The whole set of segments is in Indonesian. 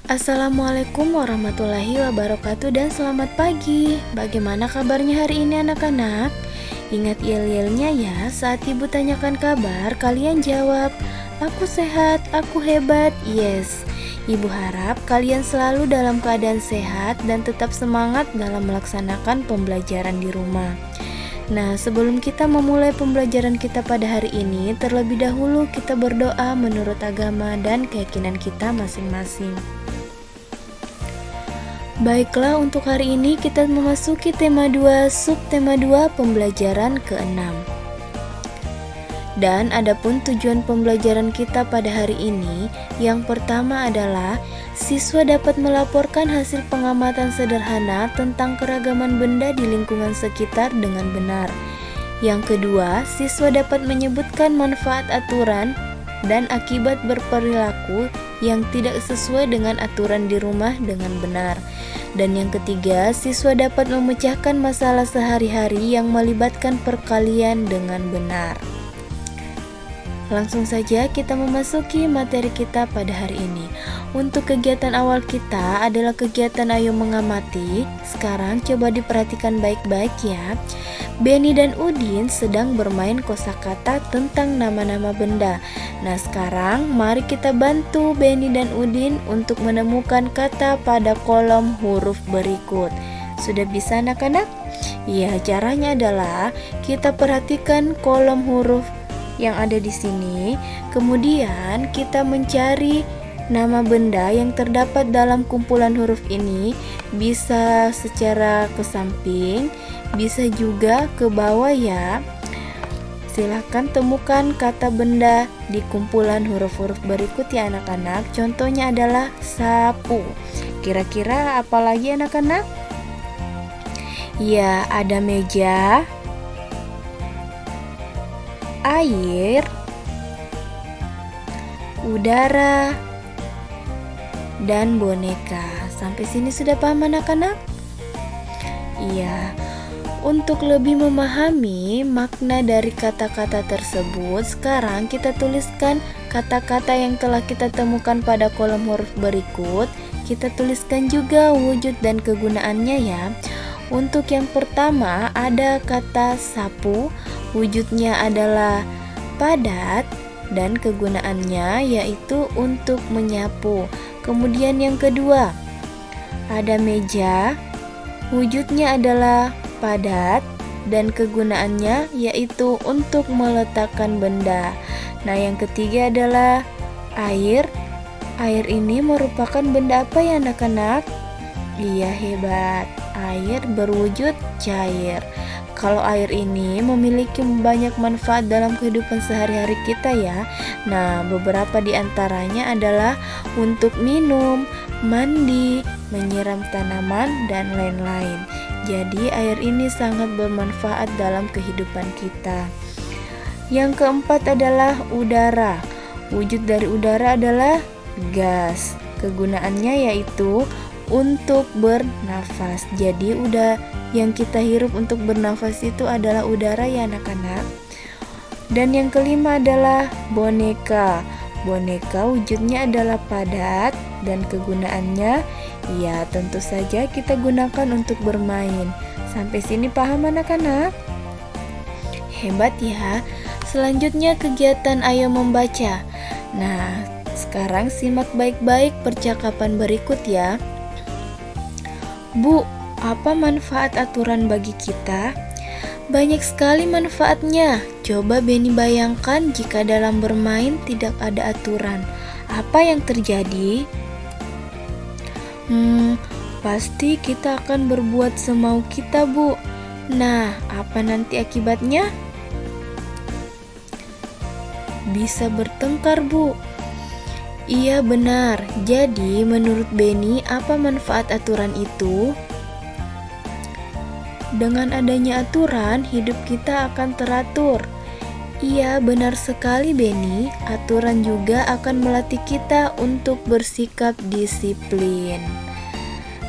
Assalamualaikum warahmatullahi wabarakatuh dan selamat pagi. Bagaimana kabarnya hari ini anak-anak? Ingat yel-yelnya ya, saat ibu tanyakan kabar, kalian jawab, "Aku sehat, aku hebat." Yes, ibu harap kalian selalu dalam keadaan sehat dan tetap semangat dalam melaksanakan pembelajaran di rumah. Nah, sebelum kita memulai pembelajaran kita pada hari ini, terlebih dahulu kita berdoa menurut agama dan keyakinan kita masing-masing. Baiklah, untuk hari ini kita memasuki tema 2, subtema 2, pembelajaran ke-6. Dan adapun tujuan pembelajaran kita pada hari ini, yang pertama adalah siswa dapat melaporkan hasil pengamatan sederhana tentang keragaman benda di lingkungan sekitar dengan benar. Yang kedua, siswa dapat menyebutkan manfaat aturan dan akibat berperilaku yang tidak sesuai dengan aturan di rumah dengan benar. Dan yang ketiga, siswa dapat memecahkan masalah sehari-hari yang melibatkan perkalian dengan benar. Langsung saja kita memasuki materi kita pada hari ini. Untuk kegiatan awal kita adalah kegiatan ayo mengamati. Sekarang coba diperhatikan baik-baik ya. Benny dan Udin sedang bermain kosakata tentang nama-nama benda. Nah, sekarang mari kita bantu Benny dan Udin untuk menemukan kata pada kolom huruf berikut. Sudah bisa anak-anak? Ya, caranya adalah kita perhatikan kolom huruf yang ada di sini. Kemudian kita mencari nama benda yang terdapat dalam kumpulan huruf ini, bisa secara ke samping, bisa juga ke bawah ya. Silahkan temukan kata benda di kumpulan huruf-huruf berikut ya anak-anak. Contohnya adalah sapu. Kira-kira apa lagi anak-anak? Ya, ada meja, air, udara, dan boneka. Sampai sini sudah paham anak-anak? Iya. Untuk lebih memahami makna dari kata-kata tersebut, sekarang kita tuliskan kata-kata yang telah kita temukan pada kolom huruf berikut. Kita tuliskan juga wujud dan kegunaannya ya. Untuk yang pertama ada kata sapu, wujudnya adalah padat dan kegunaannya yaitu untuk menyapu. Kemudian yang kedua ada meja, wujudnya adalah padat dan kegunaannya yaitu untuk meletakkan benda. Nah, yang ketiga adalah air. Air ini merupakan benda apa ya anak-anak? Iya, hebat. Air berwujud cair. Kalau air ini memiliki banyak manfaat dalam kehidupan sehari-hari kita ya. Nah, beberapa di antaranya adalah untuk minum, mandi, menyiram tanaman, dan lain-lain. Jadi air ini sangat bermanfaat dalam kehidupan kita. Yang keempat adalah udara. Wujud dari udara adalah gas. Kegunaannya yaitu untuk bernafas. Jadi yang kita hirup untuk bernafas itu adalah udara ya anak-anak. Dan yang kelima adalah boneka. Boneka wujudnya adalah padat dan kegunaannya ya tentu saja kita gunakan untuk bermain. Sampai sini paham anak-anak? Hebat ya. Selanjutnya kegiatan ayo membaca. Nah, sekarang simak baik-baik percakapan berikut ya. Bu, apa manfaat aturan bagi kita? Banyak sekali manfaatnya. Coba Benny bayangkan jika dalam bermain tidak ada aturan. Apa yang terjadi? Pasti kita akan berbuat semau kita, Bu. Nah, apa nanti akibatnya? Bisa bertengkar, Bu. Iya, benar. Jadi, menurut Benny, apa manfaat aturan itu? Dengan adanya aturan, hidup kita akan teratur. Iya, benar sekali Benny. Aturan juga akan melatih kita untuk bersikap disiplin.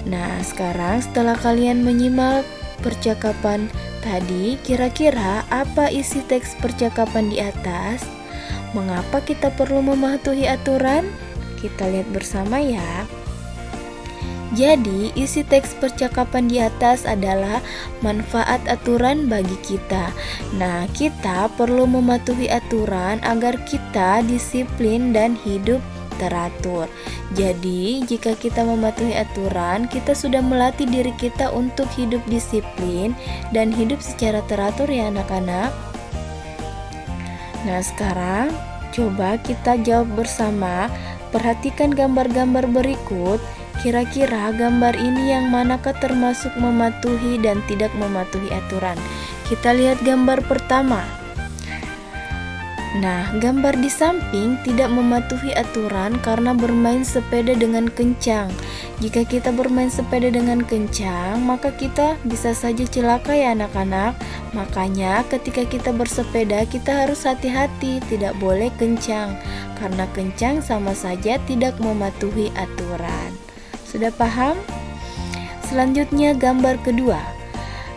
Nah, sekarang setelah kalian menyimak percakapan tadi, kira-kira apa isi teks percakapan di atas? Mengapa kita perlu mematuhi aturan? Kita lihat bersama ya. Jadi, isi teks percakapan di atas adalah manfaat aturan bagi kita. Nah, kita perlu mematuhi aturan agar kita disiplin dan hidup teratur. Jadi, jika kita mematuhi aturan, kita sudah melatih diri kita untuk hidup disiplin dan hidup secara teratur ya anak-anak. Nah, sekarang coba kita jawab bersama. Perhatikan gambar-gambar berikut. Kira-kira gambar ini yang manakah termasuk mematuhi dan tidak mematuhi aturan? Kita lihat gambar pertama. Nah, gambar di samping tidak mematuhi aturan karena bermain sepeda dengan kencang. Jika kita bermain sepeda dengan kencang, maka kita bisa saja celaka ya anak-anak. Makanya ketika kita bersepeda, kita harus hati-hati, tidak boleh kencang. Karena kencang sama saja tidak mematuhi aturan. Sudah paham? Selanjutnya gambar kedua.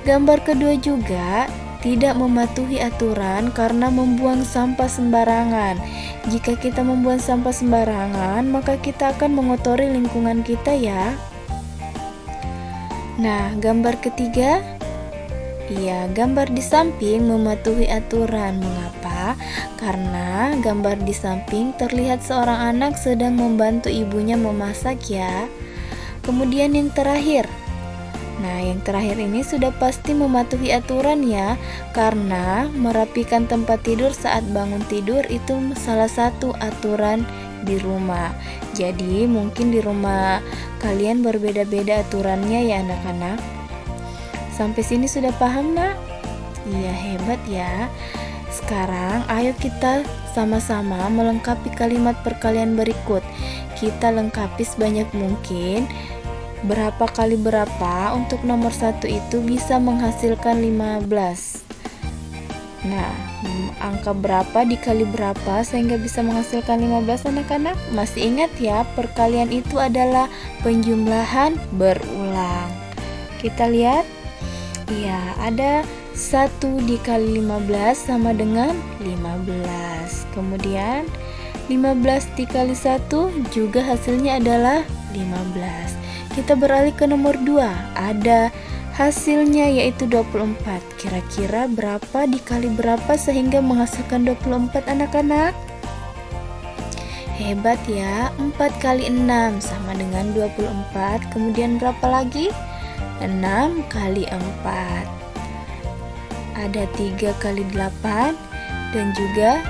Gambar kedua juga tidak mematuhi aturan karena membuang sampah sembarangan. Jika kita membuang sampah sembarangan, maka kita akan mengotori lingkungan kita ya. Nah, gambar ketiga. Iya, gambar di samping mematuhi aturan. Mengapa? Karena gambar di samping terlihat seorang anak sedang membantu ibunya memasak ya. Kemudian yang terakhir. Nah, yang terakhir ini sudah pasti mematuhi aturan ya, karena merapikan tempat tidur saat bangun tidur itu salah satu aturan di rumah. Jadi, mungkin di rumah kalian berbeda-beda aturannya ya anak-anak. Sampai sini sudah paham, Nak? Iya, hebat ya. Sekarang ayo kita sama-sama melengkapi kalimat perkalian berikut. Kita lengkapi sebanyak mungkin. Berapa kali berapa untuk nomor 1 itu bisa menghasilkan 15. Nah, angka berapa dikali berapa sehingga bisa menghasilkan 15 anak-anak? Masih ingat ya, perkalian itu adalah penjumlahan berulang. Kita lihat. Iya, ada 1 dikali 15 sama dengan 15. Kemudian 15 dikali 1 juga hasilnya adalah 15. Kita beralih ke nomor 2. Ada hasilnya yaitu 24. Kira-kira berapa dikali berapa sehingga menghasilkan 24 anak-anak? Hebat ya. 4 kali 6 sama dengan 24. Kemudian berapa lagi? 6 kali 4. Ada 3 kali 8 dan juga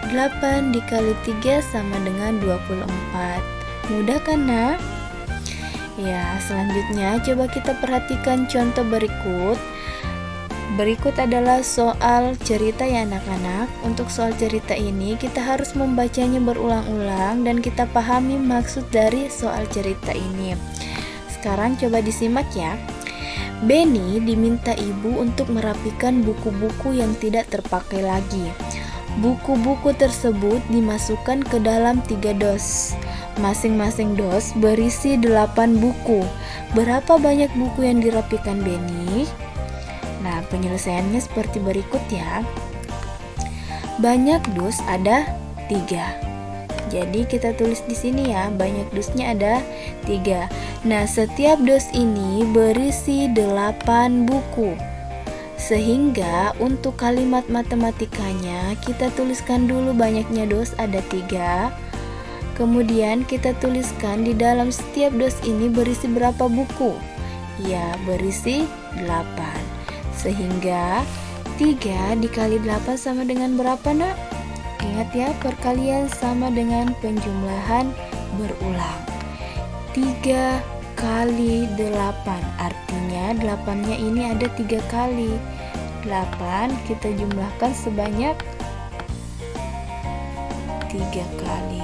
8 dikali 3 sama dengan 24. Mudah kan, Nak? Ya, selanjutnya coba kita perhatikan contoh berikut. Berikut adalah soal cerita ya anak-anak. Untuk soal cerita ini kita harus membacanya berulang-ulang dan kita pahami maksud dari soal cerita ini. Sekarang coba disimak ya. Benny diminta ibu untuk merapikan buku-buku yang tidak terpakai lagi. Buku-buku tersebut dimasukkan ke dalam 3 dos. Masing-masing dos berisi 8 buku. Berapa banyak buku yang dirapikan Benny? Nah, penyelesaiannya seperti berikut ya. Banyak dus ada 3. Jadi kita tulis di sini ya, banyak dusnya ada 3. Nah, setiap dos ini berisi 8 buku. Sehingga untuk kalimat matematikanya kita tuliskan dulu banyaknya dos ada 3. Kemudian kita tuliskan di dalam setiap dos ini berisi berapa buku? Ya, berisi 8. Sehingga 3 dikali 8 sama dengan berapa, Nak? Ingat ya, perkalian sama dengan penjumlahan berulang. 3 kali 8, artinya 8-nya ini ada 3 kali. 8 kita jumlahkan sebanyak 3 kali.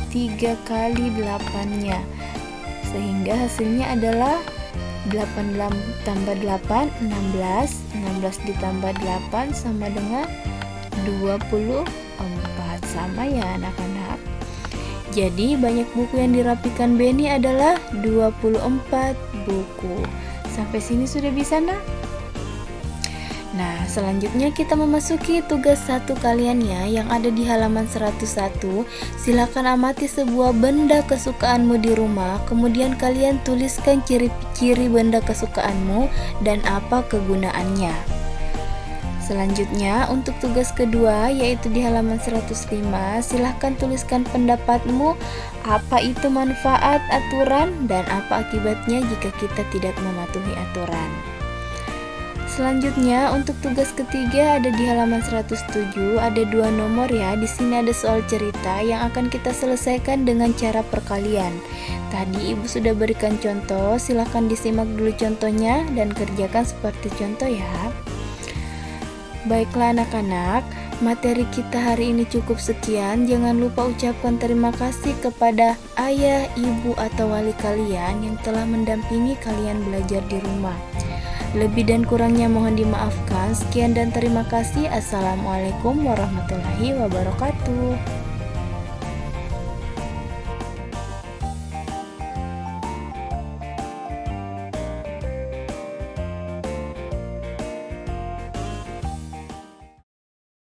3 kali 8-nya sehingga hasilnya adalah 8 tambah 8 16 ditambah 8 sama dengan 24. Sama ya anak-anak. Jadi banyak buku yang dirapikan Benny adalah 24 buku. Sampai sini sudah bisa, Nak? Nah, selanjutnya kita memasuki tugas satu kaliannya yang ada di halaman 101. Silakan amati sebuah benda kesukaanmu di rumah, kemudian kalian tuliskan ciri-ciri benda kesukaanmu dan apa kegunaannya. Selanjutnya, untuk tugas kedua yaitu di halaman 105, silahkan tuliskan pendapatmu, apa itu manfaat aturan dan apa akibatnya jika kita tidak mematuhi aturan. Selanjutnya, untuk tugas ketiga ada di halaman 107, ada 2 nomor ya. Di sini ada soal cerita yang akan kita selesaikan dengan cara perkalian. Tadi Ibu sudah berikan contoh, silahkan disimak dulu contohnya dan kerjakan seperti contoh ya. Baiklah anak-anak, materi kita hari ini cukup sekian. Jangan lupa ucapkan terima kasih kepada ayah, ibu, atau wali kalian yang telah mendampingi kalian belajar di rumah. Lebih dan kurangnya mohon dimaafkan. Sekian dan terima kasih. Assalamualaikum warahmatullahi wabarakatuh.